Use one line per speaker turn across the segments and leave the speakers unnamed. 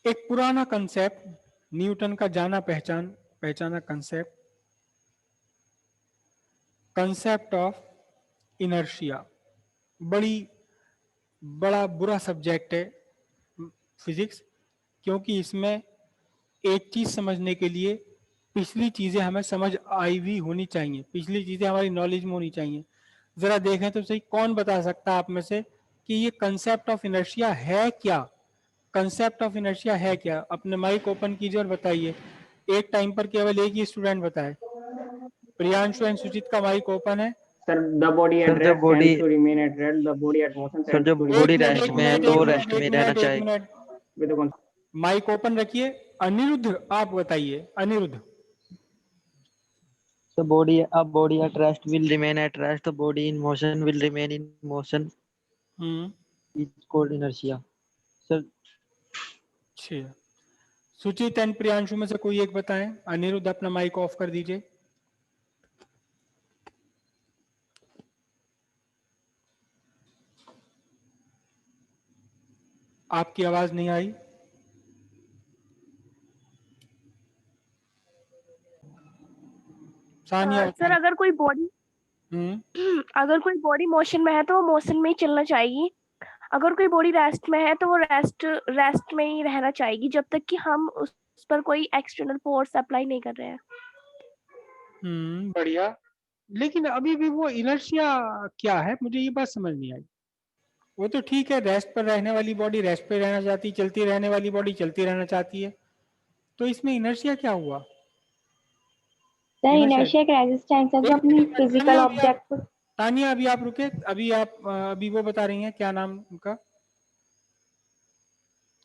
एक पुराना concept, Newton का जाना पहचाना कंसेप्ट, कंसेप्ट ऑफ इनर्शिया। बड़ा बुरा सब्जेक्ट है फिजिक्स, क्योंकि इसमें एक चीज समझने के लिए पिछली चीजें हमें समझ आई हुई होनी चाहिए, पिछली चीजें हमारी नॉलेज में होनी चाहिए। जरा देखें तो सही, कौन बता सकता है आप में से कि ये कंसेप्ट ऑफ इनर्शिया है क्या? कंसेप्ट ऑफ इनर्शिया है क्या? अपने माइक ओपन कीजिए और बताइए। एक टाइम पर केवल एक ही स्टूडेंट बताए। प्रियांशु एंड सुजीत का माइक ओपन है।
Sir, the body at
sir जब
rest
body
tends to remain at rest. The body at motion
sir
tends
जब
to remain
बॉडी
एक मिनट
रेस्ट
एक
में है
मिनट
तो
एक मिनट
रेस्ट में
एक
रहना
मिनट एक
चाहिए।
Minute
with the
mic open रखिए। अनिरुद्ध आप बताइए, Anirudh.
So body at rest will remain at rest. The body in motion will remain in motion.
Hmm,
It's called inertia. Sir,
अच्छा। सुचित एंड प्रियांशु में से कोई एक बताएं। अनिरुद्ध अपना माइक ऑफ कर दीजिए। आपकी आवाज नहीं आई। सानिया
सर
बताइए।
अगर कोई बॉडी अगर कोई बॉडी मोशन में है तो वो मोशन में ही चलना चाहिए। अगर कोई बॉडी रेस्ट में है तो वो रेस्ट में ही रहना चाहिए जब तक कि हम उस पर कोई एक्सटर्नल फोर्स अप्लाई नहीं कर रहे हैं।
बढ़िया। लेकिन अभी भी वो इनर्शिया क्या है, मुझे ये बात समझ नहीं आई। वो तो ठीक है, रेस्ट पर रहने वाली बॉडी रेस्ट पे रहना चाहती है, चलती रहने वाली बॉडी चलती रहना चाहती है, तो इसमें इनर्शिया क्या हुआ?
सर
इनर्शिया
इनर्शिया एक रेजिस्टेंस है जो अपनी फिजिकल ऑब्जेक्ट।
तानिया अभी आप रुके। अभी वो बता रही हैं, क्या नाम उनका?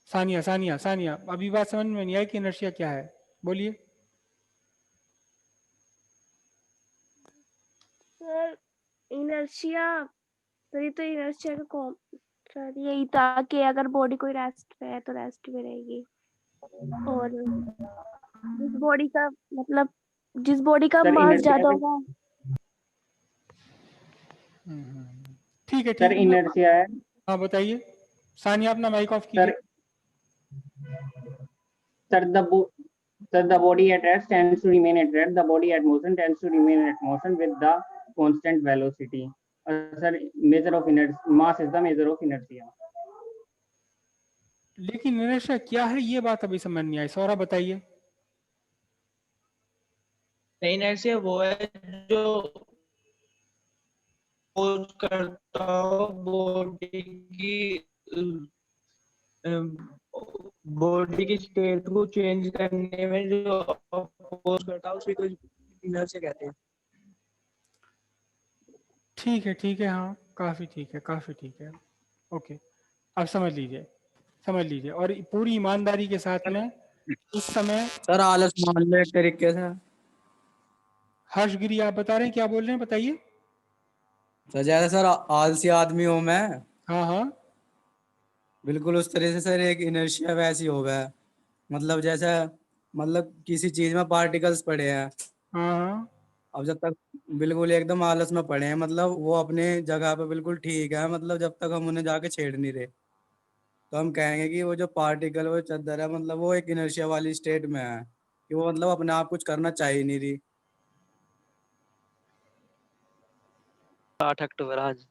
सानिया सानिया सानिया, अभी बात समझ में नहीं आई कि इनर्शिया क्या है। बोलिए।
सर इनर्शिया सर ये तो इनर्शिया का सर यही था कि अगर बॉडी कोई रेस्ट पे है तो रेस्ट में रहेगी, और जिस बॉडी का मतलब जिस बॉडी का
Sir,
मास
inertia
ज्यादा
है
होगा।
ठीक है
Sir,
ठीक है।
inertia है
हाँ बताइए। सानिया अपना माइक ऑफ
Sir,
कीजिए।
sir, the body at rest tends to remain at rest. The body at motion tends to remain at motion with the constant velocity. Sir, measure of inertia, mass is the measure of inertia.
लेकिन inertia क्या है, ये बात अभी समझ नहीं आई। सौरभ बताइए।
Inertia वो है जो पोज करता हो बॉडी की स्टेट को चेंज करने में, जो पोज करता है उसी को इनर्शिया कहते हैं।
ठीक है हाँ, काफी ठीक है काफी ठीक है। ओके, अब समझ लीजिए और पूरी ईमानदारी के साथ में इस समय।
सर आलस मान लो एक तरीके से।
हर्षगिरी आप बता रहे हैं, क्या बोल रहे हैं बताइए।
सर जैसे सर आलसी आदमी हूँ मैं,
हाँ हाँ
बिल्कुल उस तरह से सर एक इनर्शिया वैसी हो गया। मतलब जैसे मतलब किसी चीज में पार्टिकल्स पड़े हैं,
हाँ हाँ।
अब जब तक बिल्कुल एकदम आलस में पड़े हैं, मतलब वो अपनी जगह पे बिल्कुल ठीक है, मतलब जब तक हम उन्हें जाके छेड़ नहीं रहे, तो हम कहेंगे कि वो जो पार्टिकल वो चद्दर है, मतलब वो एक इनर्शिया वाली स्टेट में है, कि वो मतलब अपने आप कुछ करना चाह ही नहीं रही।
8 अक्टूबर आज।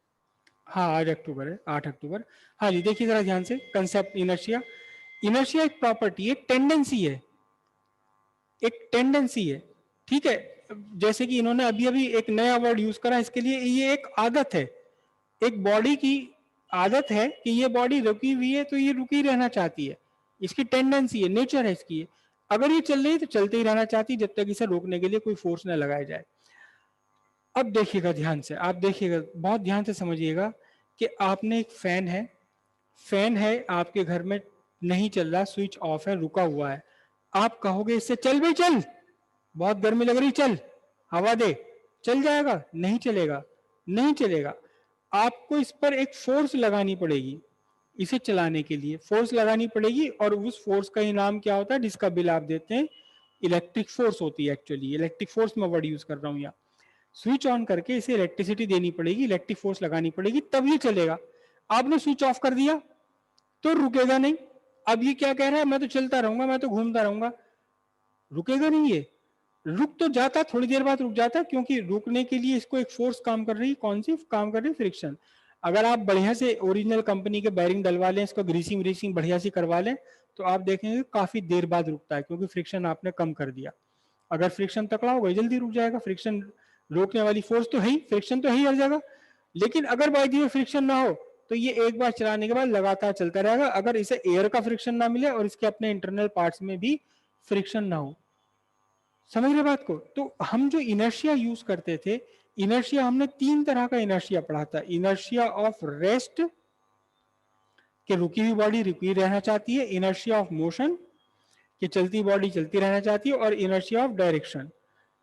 हाँ आज अक्टूबर है, 8 अक्टूबर। हाँ जी, देखिए जरा ध्यान से कंसेप्ट इनर्शिया। इनर्शिया एक प्रॉपर्टी, एक टेंडेंसी है, एक टेंडेंसी है। ठीक है, जैसे कि इन्होंने अभी अभी एक नया वर्ड यूज करा इसके लिए, ये एक आदत है। एक बॉडी की आदत है कि ये बॉडी रुकी हुई है तो ये रुकी रहना चाहती है, इसकी टेंडेंसी है, नेचर है इसकी। अगर ये चल रही है तो चलते ही रहना चाहती है जब तक इसे रोकने के लिए कोई फोर्स न लगाया जाए। अब देखिएगा ध्यान से, आप देखिएगा बहुत ध्यान से समझिएगा कि आपने एक फैन है आपके घर में, नहीं चल रहा, स्विच ऑफ है, रुका हुआ है। आप कहोगे इससे चल भाई चल, बहुत गर्मी लग रही, चल हवा दे, चल जाएगा? नहीं चलेगा, नहीं चलेगा। आपको इस पर एक फोर्स लगानी पड़ेगी, इसे चलाने के लिए फोर्स लगानी पड़ेगी, और उस फोर्स का ही नाम क्या होता है जिसका बिल आप देते हैं? इलेक्ट्रिक फोर्स होती है। एक्चुअली इलेक्ट्रिक फोर्स में वर्ड यूज कर रहा हूं यहाँ। स्विच ऑन करके इसे इलेक्ट्रिसिटी देनी पड़ेगी, इलेक्ट्रिक फोर्स लगानी पड़ेगी, तब ये चलेगा। आपने स्विच ऑफ कर दिया तो रुकेगा नहीं, अब ये क्या कह रहा है, मैं तो चलता रहूंगा, मैं तो घूमता रहूंगा, रुकेगा नहीं ये, रुक तो जाता, थोड़ी देर बाद रुक जाता, क्योंकि रुकने के लिए इसको एक फोर्स काम कर रही है। कौन सी काम कर रही है? फ्रिक्शन। अगर आप बढ़िया से ओरिजिनल कंपनी के बैरिंग डलवा लें, इसको ग्रीसिंग व्रीसिंग बढ़िया से करवा लें, तो आप देखेंगे काफी देर बाद रुकता है, क्योंकि फ्रिक्शन आपने कम कर दिया। अगर फ्रिक्शन तकड़ा होगा जल्दी रुक जाएगा, फ्रिक्शन रोकने वाली फोर्स तो है ही, फ्रिक्शन तो है ही हर जगह। लेकिन अगर बाई दी फ्रिक्शन ना हो तो ये एक बार चलाने के बाद लगातार चलता रहेगा, अगर इसे एयर का फ्रिक्शन ना मिले और इसके अपने इंटरनल पार्ट्स में भी फ्रिक्शन ना हो। समझ रहे बात को? तो हम जो इनर्शिया यूज करते थे, इनर्शिया हमने 3 तरह का इनर्शिया पढ़ा था। इनर्शिया ऑफ रेस्ट, कि रुकी हुई बॉडी रुकी रहना चाहती है, इनर्शिया ऑफ मोशन, कि चलती बॉडी चलती रहना चाहती है, और इनर्शिया ऑफ डायरेक्शन,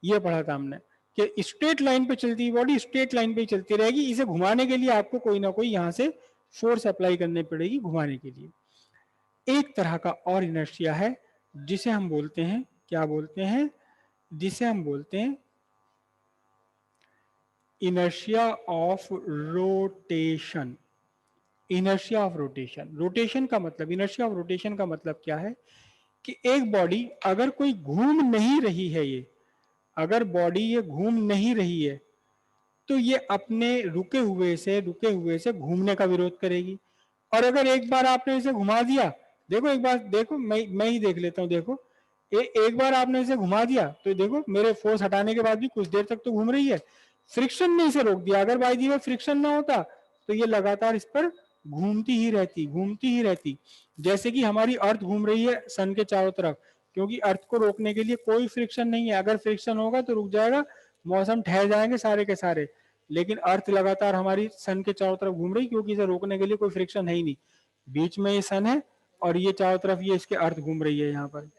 ये पढ़ा था हमने, कि स्ट्रेट लाइन पे चलती बॉडी स्ट्रेट लाइन पे चलती रहेगी, इसे घुमाने के लिए आपको कोई ना कोई यहां से फोर्स अप्लाई करनी पड़ेगी घुमाने के लिए। एक तरह का और इनर्शिया है जिसे हम बोलते हैं, क्या बोलते हैं? जिसे हम बोलते हैं inertia of rotation. Inertia of rotation, rotation का मतलब, इनर्शिया ऑफ रोटेशन का मतलब क्या है कि एक बॉडी अगर कोई घूम नहीं रही है, ये अगर बॉडी ये घूम नहीं रही है, तो ये अपने रुके हुए से घूमने का विरोध करेगी। और अगर एक बार आपने इसे घुमा दिया, देखो एक बार देखो, मैं ही देख लेता हूं, देखो एक बार आपने इसे घुमा दिया तो देखो मेरे फोर्स हटाने के बाद भी कुछ देर तक तो घूम रही है, फ्रिक्शन ने इसे रोक दिया। अगर बाई दी में फ्रिक्शन ना होता तो ये लगातार इस पर घूमती ही रहती। जैसे कि हमारी अर्थ घूम रही है सन के चारों तरफ, क्योंकि अर्थ को रोकने के लिए कोई फ्रिक्शन नहीं है। अगर फ्रिक्शन होगा तो रुक जाएगा, मौसम ठहर जाएंगे सारे के सारे, लेकिन अर्थ लगातार हमारी सन के चारों तरफ घूम रही, क्योंकि इसे रोकने के लिए कोई फ्रिक्शन है ही नहीं। बीच में ये सन है और ये चारों तरफ ये इसके अर्थ घूम रही है, यहाँ पर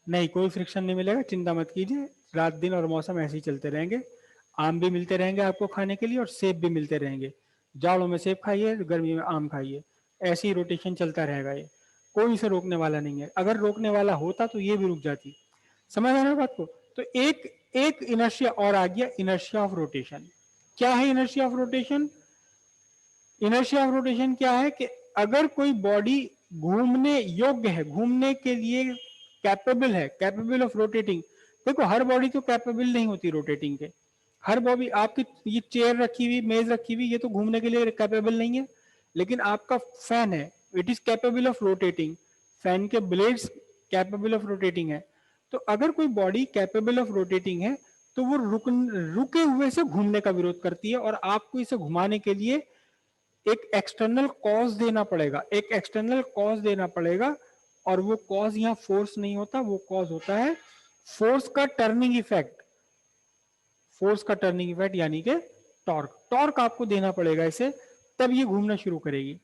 नहीं कोई फ्रिक्शन नहीं मिलेगा, चिंता मत कीजिए। रात दिन और मौसम ऐसे ही चलते रहेंगे, आम भी मिलते रहेंगे आपको खाने के लिए और सेब भी मिलते रहेंगे। जाड़ों में सेब खाइए, गर्मी में आम खाइए, ऐसी रोटेशन चलता रहेगा। ये कोई इसे रोकने वाला नहीं है, अगर रोकने वाला होता तो ये भी रुक जाती। समझ आ रहा है बात को? तो एक इनर्शिया और आ गया, इनर्शिया ऑफ रोटेशन। क्या है inertia of rotation? Inertia of rotation क्या है कि अगर कोई बॉडी घूमने योग्य है, घूमने के लिए कैपेबल है, कैपेबल ऑफ रोटेटिंग। देखो हर बॉडी तो कैपेबल नहीं होती रोटेटिंग के, हर बॉडी, आपकी ये चेयर रखी हुई, मेज रखी हुई, ये तो घूमने के लिए कैपेबल नहीं है। लेकिन आपका फैन है, it is capable of rotating, fan के ब्लेड्स कैपेबल ऑफ रोटेटिंग है। तो अगर कोई बॉडी कैपेबल ऑफ रोटेटिंग है तो वो रुके हुए से घूमने का विरोध करती है, और आपको इसे घुमाने के लिए एक एक्सटर्नल कॉज देना पड़ेगा, एक एक्सटर्नल कॉज देना पड़ेगा। और वो कॉज यहाँ फोर्स नहीं होता, वो कॉज होता है फोर्स का टर्निंग इफेक्ट, फोर्स का टर्निंग इफेक्ट यानी कि टॉर्क। टॉर्क आपको देना पड़ेगा इसे, तब ये घूमना शुरू करेगी।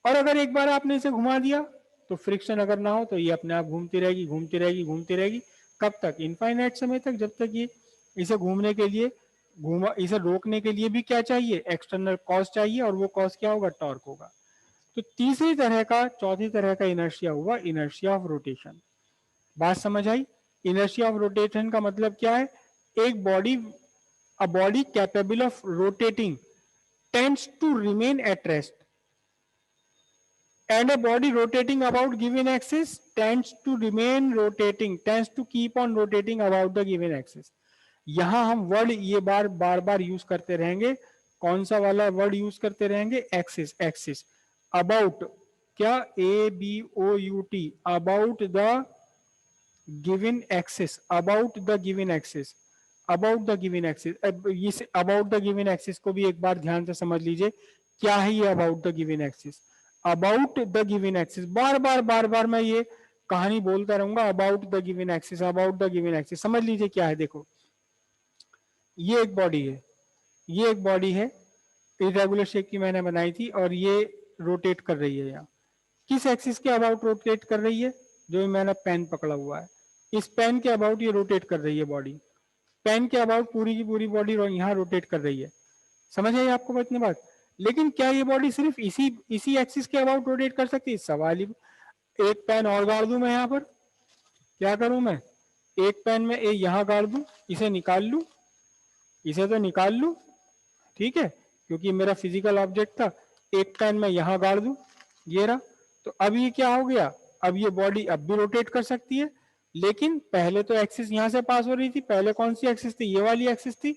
और अगर एक बार आपने इसे घुमा दिया तो फ्रिक्शन अगर ना हो तो ये अपने आप घूमती रहेगी, घूमती रहेगी, घूमती रहेगी। कब तक? इनफाइनाइट समय तक, जब तक ये इसे घूमने के लिए इसे रोकने के लिए भी क्या चाहिए? एक्सटर्नल कॉज चाहिए, और वो कॉज क्या होगा? टॉर्क होगा। तो तीसरी तरह का, चौथी तरह का इनर्शिया हुआ इनर्शिया ऑफ रोटेशन। बात समझ आई? इनर्शिया ऑफ रोटेशन का मतलब क्या है? एक body, a body capable of rotating tends to remain at rest, and a body rotating about given axis tends to remain rotating, tends to keep on rotating about the given axis. यहां हम word ये बार बार use करते रहेंगे। कौन सा वाला word use करते रहेंगे? Axis, axis. अबाउट, क्या? ABOUT, about the given axis, about the given axis, about the given axis. इस अबाउट द गिवन एक्सिस को भी एक बार ध्यान से समझ लीजिए, क्या है ये about the given axis? About the given axis, बार बार मैं ये कहानी बोलता रहूंगा, about the given axis, about the given axis. समझ लीजिए क्या है। देखो ये एक बॉडी है, ये एक बॉडी है, इरेगुलर शेप की मैंने बनाई थी, और ये रोटेट कर रही है। यहाँ किस एक्सिस के अबाउट रोटेट कर रही है? जो मैंने पेन पकड़ा हुआ है, इस पेन के अबाउट ये रोटेट कर रही है बॉडी। पेन के अबाउट पूरी की पूरी बॉडी यहाँ रोटेट कर रही है। समझ आई आपको इतनी बात? लेकिन क्या ये बॉडी सिर्फ इसी एक्सिस के अबाउट रोटेट कर सकती है? सवाल ही। एक पेन और गाड़ दूं मैं यहाँ पर, क्या करूं मैं? एक पेन में यहाँ गाड़ दूं, इसे निकाल लूं, इसे तो निकाल लूं, ठीक है, क्योंकि मेरा फिजिकल ऑब्जेक्ट था। एक पेन में यहाँ गाड़ दूं, ये रहा, तो अब ये क्या हो गया, अब ये बॉडी अब भी रोटेट कर सकती है, लेकिन पहले तो एक्सिस यहां से पास हो रही थी, पहले कौन सी एक्सिस थी, ये वाली एक्सिस थी,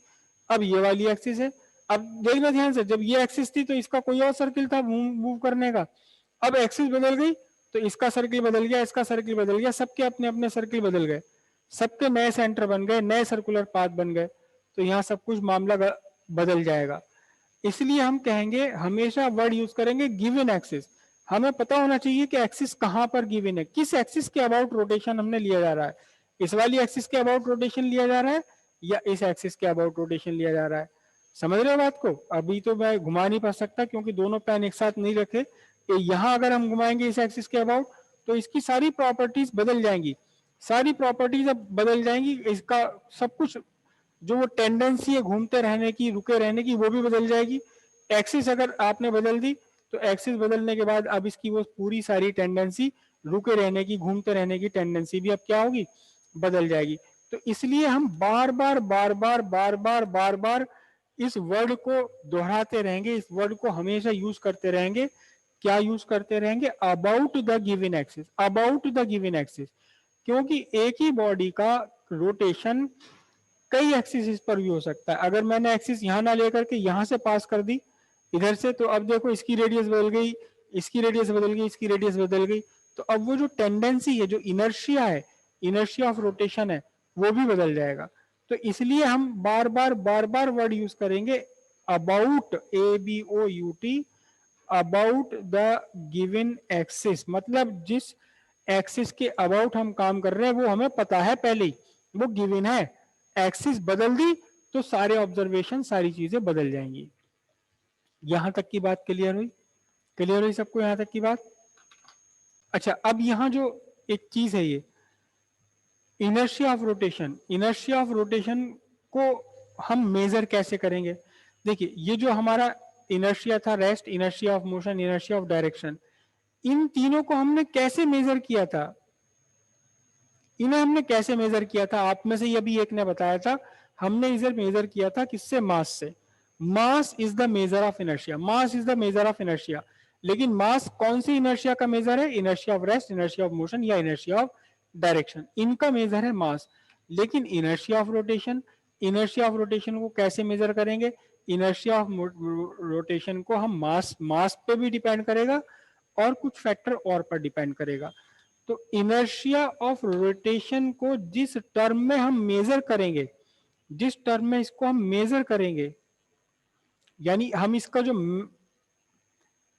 अब ये वाली एक्सिस है। अब देखना ध्यान से, जब ये एक्सिस थी तो इसका कोई और सर्किल था मूव करने का, अब एक्सिस बदल गई तो इसका सर्किल बदल गया, इसका सर्किल बदल गया, सबके अपने अपने सर्किल बदल गए, सबके नए सेंटर बन गए, नए सर्कुलर पाथ बन गए, तो यहाँ सब कुछ मामला बदल जाएगा। इसलिए हम कहेंगे, हमेशा वर्ड यूज करेंगे गिवन एक्सिस। हमें पता होना चाहिए कि एक्सिस कहां पर गिवन है, किस एक्सिस के अबाउट रोटेशन हमने लिया जा रहा है, इस वाली एक्सिस के अबाउट रोटेशन लिया जा रहा है या इस एक्सिस के अबाउट रोटेशन लिया जा रहा है। समझ रहे हो बात को? अभी तो मैं घुमा नहीं पा सकता क्योंकि दोनों पेन एक साथ नहीं रखे, कि यहां अगर हम घुमाएंगे इस एक्सिस के अबाउट तो इसकी सारी प्रॉपर्टीज बदल जाएंगी, सारी प्रॉपर्टीज अब बदल जाएंगी, इसका सब कुछ जो वो टेंडेंसी है घूमते रहने की, रुके रहने की, वो भी बदल जाएगी। एक्सिस अगर आपने बदल दी तो एक्सिस बदलने के बाद अब इसकी वो पूरी सारी टेंडेंसी, रुके रहने की, घूमते रहने की टेंडेंसी भी अब क्या होगी, बदल जाएगी। तो इसलिए हम बार बार बार बार बार बार बार बार इस वर्ड को दोहराते रहेंगे, इस वर्ड को हमेशा यूज करते रहेंगे। क्या यूज करते रहेंगे? About the given axis, about the given axis, क्योंकि एक ही बॉडी का रोटेशन कई एक्सिस पर भी हो सकता है। अगर मैंने एक्सिस यहां ना लेकर के यहां से पास कर दी इधर से, तो अब देखो इसकी रेडियस बदल गई, इसकी रेडियस बदल गई, इसकी रेडियस बदल गई, तो अब वो जो टेंडेंसी है, जो इनर्शिया है, इनर्शिया ऑफ रोटेशन है, वो भी बदल जाएगा। तो इसलिए हम बार बार बार बार वर्ड यूज करेंगे about, ABOUT, about the given axis, मतलब जिस एक्सिस के अबाउट हम काम कर रहे हैं वो हमें पता है पहले ही, वो गिवन है। एक्सिस बदल दी तो सारे ऑब्जर्वेशन, सारी चीजें बदल जाएंगी। यहां तक की बात क्लियर हुई? क्लियर हुई सबको यहां तक की बात? अच्छा, अब यहां जो एक चीज है, ये inertia of rotation, inertia of rotation को हम मेजर कैसे करेंगे? देखिए, ये जो हमारा इनर्शिया था, rest, inertia of motion, inertia of direction, इन तीनों को हमने कैसे मेजर किया था? इन्हें हमने कैसे मेजर किया था? आप में से अभी एक ने बताया था, हमने इसे मेजर किया था किससे? मास से। Mass is the measure of inertia, mass is the measure of inertia. लेकिन मास कौन सी इनर्शिया का मेजर है? Inertia of rest, inertia of motion या इनर्शिया ऑफ डायरेक्शन, इनका मेजर है मास। लेकिन inertia of rotation, inertia of rotation को कैसे मेजर करेंगे? इनर्शिया ऑफ रोटेशन को हम मास पे भी डिपेंड करेगा और कुछ फैक्टर और पर डिपेंड करेगा। तो इनर्शिया ऑफ रोटेशन को जिस टर्म में हम मेजर करेंगे, जिस टर्म में इसको हम मेजर करेंगे, यानी हम इसका जो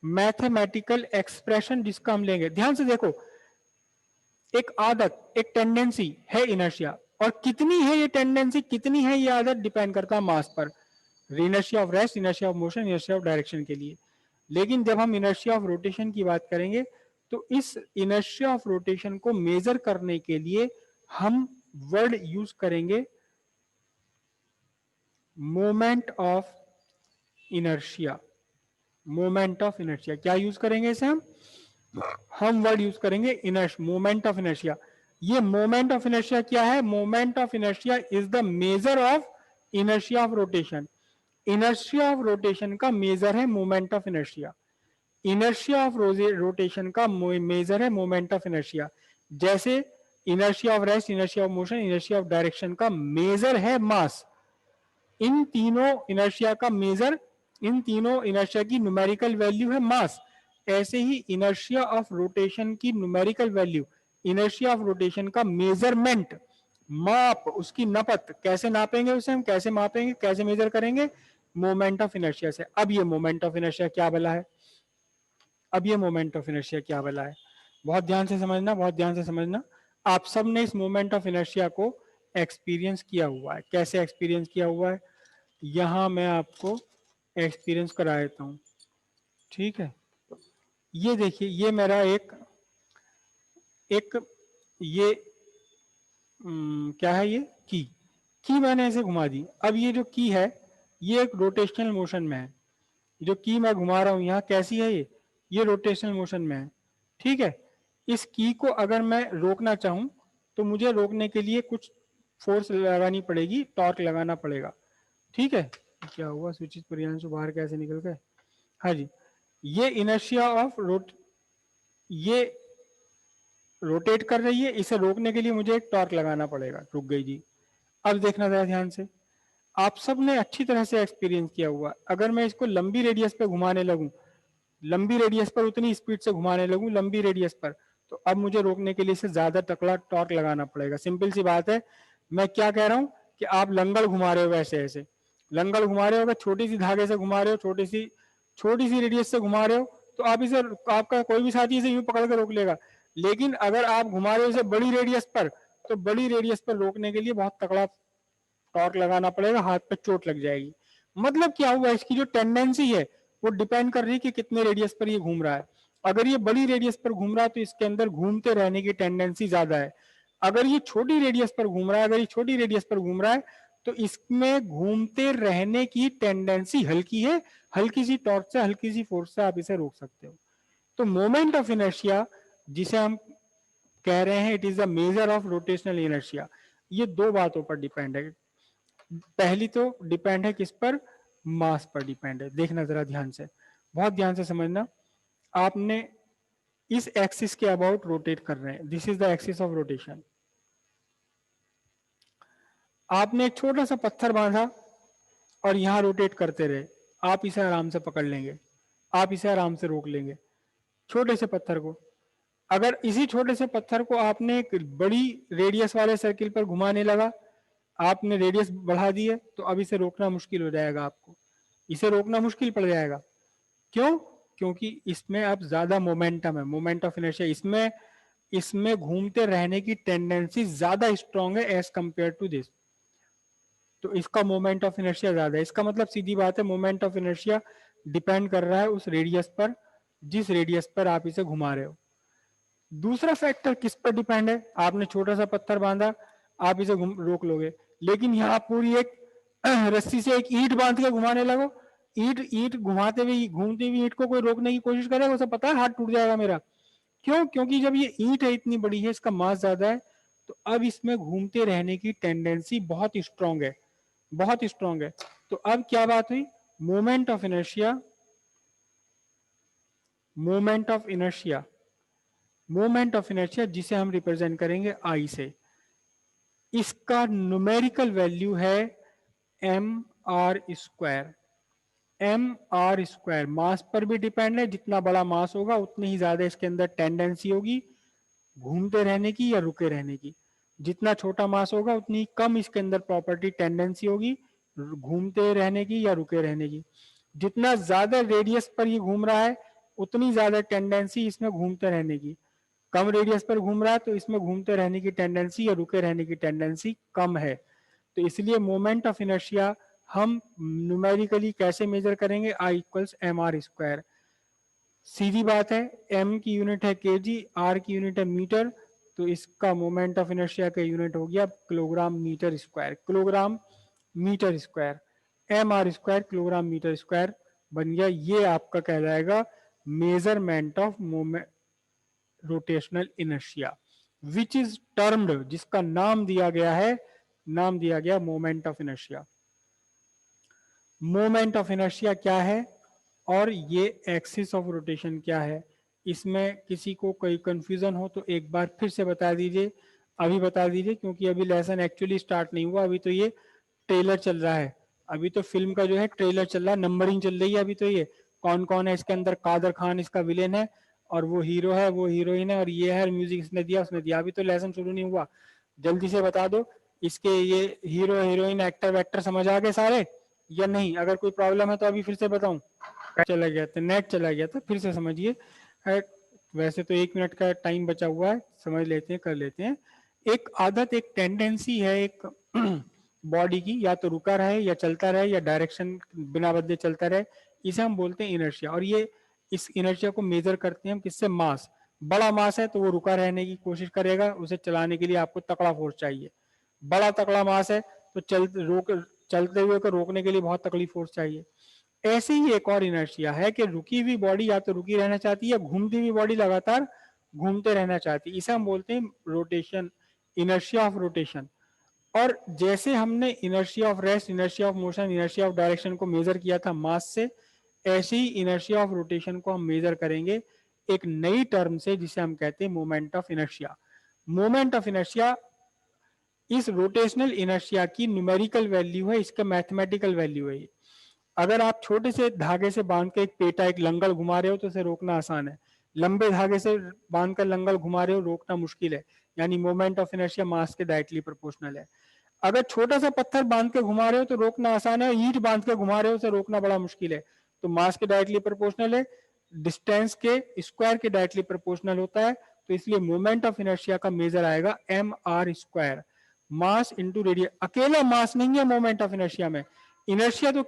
मैथमेटिकल एक्सप्रेशन जिसका हम लेंगे, ध्यान से देखो, एक आदत, एक टेंडेंसी है इनर्शिया, और कितनी है ये टेंडेंसी, कितनी है ये आदत, डिपेंड करता है मास पर। Inertia of rest, inertia of motion, inertia of direction के लिए। लेकिन जब हम इनर्शिया ऑफ रोटेशन की बात करेंगे तो इस इनर्शिया ऑफ रोटेशन को मेजर करने के लिए हम वर्ड यूज करेंगे moment of inertia, moment of inertia. क्या यूज करेंगे इसे? हम वर्ड यूज करेंगे मोमेंट ऑफ इनर्शिया। ये मोमेंट ऑफ इनर्शिया क्या है? Moment of inertia is the measure of inertia of rotation. Inertia of rotation का मेजर है moment of inertia, inertia of rotation का मेजर है मोमेंट ऑफ इनर्शिया। जैसे inertia of rest, inertia of motion, inertia of direction का major है मास। इन तीनों inertia का major, इन तीनों इनर्शिया की न्यूमेरिकल वैल्यू है मास। ऐसे ही इनर्शिया ऑफ रोटेशन की numerical value, inertia of rotation का मेजरमेंट, माप, उसकी नपत, कैसे नापेंगे उसे हम, कैसे मापेंगे, कैसे मेजर करेंगे? मोमेंट ऑफ इनर्शिया से। अब ये मोमेंट ऑफ इनर्शिया क्या भला है? अब ये मोमेंट ऑफ इनर्शिया क्या भला है? बहुत ध्यान से समझना, बहुत ध्यान से समझना। आप सब ने इस मोमेंट ऑफ इनर्शिया को एक्सपीरियंस किया हुआ है। कैसे एक्सपीरियंस किया हुआ है? यहां मैं आपको एक्सपीरियंस करा देता हूं, ठीक है? ये देखिए, ये मेरा एक ये क्या है? ये की मैंने ऐसे घुमा दी। अब ये जो की है, ये एक रोटेशनल मोशन में है। जो की मैं घुमा रहा हूं यहाँ, कैसी है ये रोटेशनल मोशन में है, ठीक है? इस की को अगर मैं रोकना चाहूं तो मुझे रोकने के लिए कुछ फोर्स लगानी पड़ेगी, टॉर्क लगाना पड़ेगा, ठीक है? क्या हुआ? स्विच प्रियांशु बाहर कैसे निकल गए? हाँ जी, ये इनर्शिया ऑफ ये रोटेट कर रही है, इसे रोकने के लिए मुझे एक टॉर्क लगाना पड़ेगा। रुक गई जी। अब देखना जरा ध्यान से, आप सब ने अच्छी तरह से एक्सपीरियंस किया हुआ, अगर मैं इसको लंबी रेडियस पे घुमाने लगूं, लंबी रेडियस पर उतनी स्पीड से घुमाने लगूं लंबी रेडियस पर, तो अब मुझे रोकने के लिए इसे ज्यादा तकड़ा टॉर्क लगाना पड़ेगा। सिंपल सी बात है, मैं क्या कह रहा हूं कि आप लंगड़ घुमा रहे हो, वैसे ऐसे लंगड़ घुमा रहे हो, अगर छोटी सी धागे से घुमा रहे हो, छोटी सी रेडियस से घुमा रहे हो, तो आप इसे, आपका कोई भी साथी इसे यूं पकड़ के रोक लेगा। लेकिन अगर आप घुमा रहे हो इसे बड़ी रेडियस पर, तो बड़ी रेडियस पर रोकने के लिए बहुत तगड़ा टॉर्क लगाना पड़ेगा, हाथ पे चोट लग जाएगी। मतलब क्या हुआ, इसकी जो टेंडेंसी है वो डिपेंड कर रही है कि कितने रेडियस पर ये घूम रहा है। अगर ये बड़ी रेडियस पर घूम रहा है तो इसके अंदर घूमते रहने की टेंडेंसी ज्यादा है। अगर ये छोटी रेडियस पर घूम रहा है, अगर ये छोटी रेडियस पर घूम रहा है, तो इसमें घूमते रहने की टेंडेंसी हल्की है। हल्की सी टॉर्क से, हल्की सी फोर्स से आप इसे रोक सकते हो। तो मोमेंट ऑफ इनर्शिया जिसे हम कह रहे हैं, it is the measure of rotational inertia. ये दो बातों पर डिपेंड है। पहली तो डिपेंड है किस पर, मास पर डिपेंड है। देखना जरा ध्यान से, बहुत ध्यान से समझना। आपने इस एक्सिस के अबाउट रोटेट कर रहे हैं, this is the axis of rotation. आपने एक छोटा सा पत्थर बांधा और यहां रोटेट करते रहे, आप इसे आराम से पकड़ लेंगे, आप इसे आराम से रोक लेंगे, छोटे से पत्थर को। अगर इसी छोटे से पत्थर को आपने एक बड़ी रेडियस वाले सर्किल पर घुमाने लगा, आपने रेडियस बढ़ा दी है, तो अब इसे रोकना मुश्किल हो जाएगा आपको, इसे रोकना मुश्किल पड़ जाएगा। क्यों? क्योंकि इसमें अब ज्यादा मोमेंटम है, मोमेंट ऑफ इनर्शिया इसमें घूमते रहने की टेंडेंसी ज्यादा स्ट्रांग है एज कंपेयर टू दिस। तो इसका मोमेंट ऑफ इनर्शिया ज्यादा है। इसका मतलब सीधी बात है, मोमेंट ऑफ इनर्शिया डिपेंड कर रहा है उस रेडियस पर जिस रेडियस पर आप इसे घुमा रहे हो। दूसरा फैक्टर किस पर डिपेंड है, आपने छोटा सा पत्थर बांधा, आप इसे रोक लोगे, लेकिन यहाँ पूरी एक रस्सी से एक ईंट बांध के घुमाने लगो, ईंट ईंट घुमाते हुए घूमती हुई ईंट को कोई रोकने की कोशिश करेगा, उसे पता है हाथ टूट जाएगा मेरा। क्यों? क्योंकि जब ये ईंट है, इतनी बड़ी है, इसका मास ज्यादा है, तो अब इसमें घूमते रहने की टेंडेंसी बहुत स्ट्रांग है, बहुत स्ट्रांग है। तो अब क्या बात हुई, moment of inertia, moment of inertia, moment of inertia जिसे हम रिप्रेजेंट करेंगे आई से, इसका न्यूमेरिकल वैल्यू है M R square. M R square mass पर भी डिपेंड है, जितना बड़ा मास होगा उतनी ही ज्यादा इसके अंदर टेंडेंसी होगी घूमते रहने की या रुके रहने की। जितना छोटा मास होगा उतनी कम इसके अंदर प्रॉपर्टी टेंडेंसी होगी घूमते रहने की या रुके रहने की। जितना ज्यादा रेडियस पर ये घूम रहा है उतनी ज्यादा टेंडेंसी इसमें घूमते रहने की। कम रेडियस पर घूम रहा है तो इसमें घूमते रहने की टेंडेंसी या रुके रहने की टेंडेंसी कम है। तो इसलिए मोमेंट ऑफ इनर्शिया हम न्यूमेरिकली कैसे मेजर करेंगे, I equals M R square. सीधी बात है, एम की यूनिट है केजी, आर की यूनिट है मीटर, तो इसका मोमेंट ऑफ इनर्शिया का यूनिट हो गया kilogram metre square, kilogram metre square. M R square kilogram metre square बन गया। ये आपका कहलाएगा measurement of moment rotational inertia which is termed, जिसका नाम दिया गया है, नाम दिया गया moment of inertia. Moment of inertia क्या है और ये एक्सिस ऑफ रोटेशन क्या है, इसमें किसी को कोई कंफ्यूजन हो तो एक बार फिर से बता दीजिए, अभी बता दीजिए, क्योंकि अभी लेसन एक्चुअली स्टार्ट नहीं हुआ, अभी तो ये ट्रेलर चल रहा है, अभी तो फिल्म का जो है ट्रेलर चल रहा है, नंबरिंग चल रही है अभी। तो ये कौन कौन है इसके अंदर, कादर खान इसका विलेन है और वो हीरो है, वो हीरोइन है, और ये है म्यूजिक इसने दिया उसने दिया। अभी तो लेसन शुरू नहीं हुआ, जल्दी से बता दो इसके ये हीरो हीरोइन एक्टर वैक्टर समझ आ गए सारे या नहीं? अगर कोई प्रॉब्लम है तो अभी फिर से बताऊं। चला गया था, नेट चला गया था, फिर से समझिए। वैसे तो 1 मिनट का टाइम बचा हुआ है, समझ लेते हैं, कर लेते हैं। एक आदत, एक टेंडेंसी है एक बॉडी की, या तो रुका रहे या चलता रहे या डायरेक्शन बिना बदले चलता रहे, इसे हम बोलते हैं इनर्शिया। और ये इस इनर्शिया को मेजर करते हैं हम किससे, मास। बड़ा मास है तो वो रुका रहने की कोशिश करेगा, उसे चलाने के लिए आपको तकड़ा फोर्स चाहिए। बड़ा तकड़ा मास है तो चलते हुए को रोकने के लिए बहुत तकड़ी फोर्स चाहिए। ऐसे ही एक और इनर्शिया है कि रुकी हुई बॉडी या तो रुकी रहना चाहती है, घूमती हुई बॉडी लगातार घूमते रहना चाहती है, इसे हम बोलते हैं रोटेशन, इनर्शिया ऑफ रोटेशन। और जैसे हमने inertia of rest, inertia of motion, inertia of direction को मेजर किया था मास से, ऐसे ही इनर्शिया ऑफ रोटेशन को हम मेजर करेंगे एक नई टर्म से जिसे हम कहते हैं moment of inertia. Moment of inertia इस रोटेशनल इनर्शिया की न्यूमेरिकल वैल्यू है, इसका मैथमेटिकल वैल्यू है। अगर आप छोटे से धागे से बांध के एक पेटा, एक लंगड़ घुमा रहे हो तो उसे रोकना आसान है, लंबे धागे से बांधकर लंगड़ घुमा रहे हो रोकना मुश्किल है, यानी मोमेंट ऑफ इनर्शिया मास के डायरेक्टली प्रोपोर्शनल है। अगर छोटा सा पत्थर बांध के घुमा रहे हो तो रोकना आसान है, ईंट बांध के घुमा रहे हो तो रोकना बड़ा मुश्किल है, तो मास के डायरेक्टली प्रोपोर्शनल है, डिस्टेंस के स्क्वायर के डायरेक्टली प्रोपोर्शनल होता है, तो इसलिए मोमेंट ऑफ इनर्शिया का मेजर आएगा mr², मास इंटू रेडियस। अकेला मास नहीं है मोमेंट ऑफ इनर्शिया में, इनर्शिया तो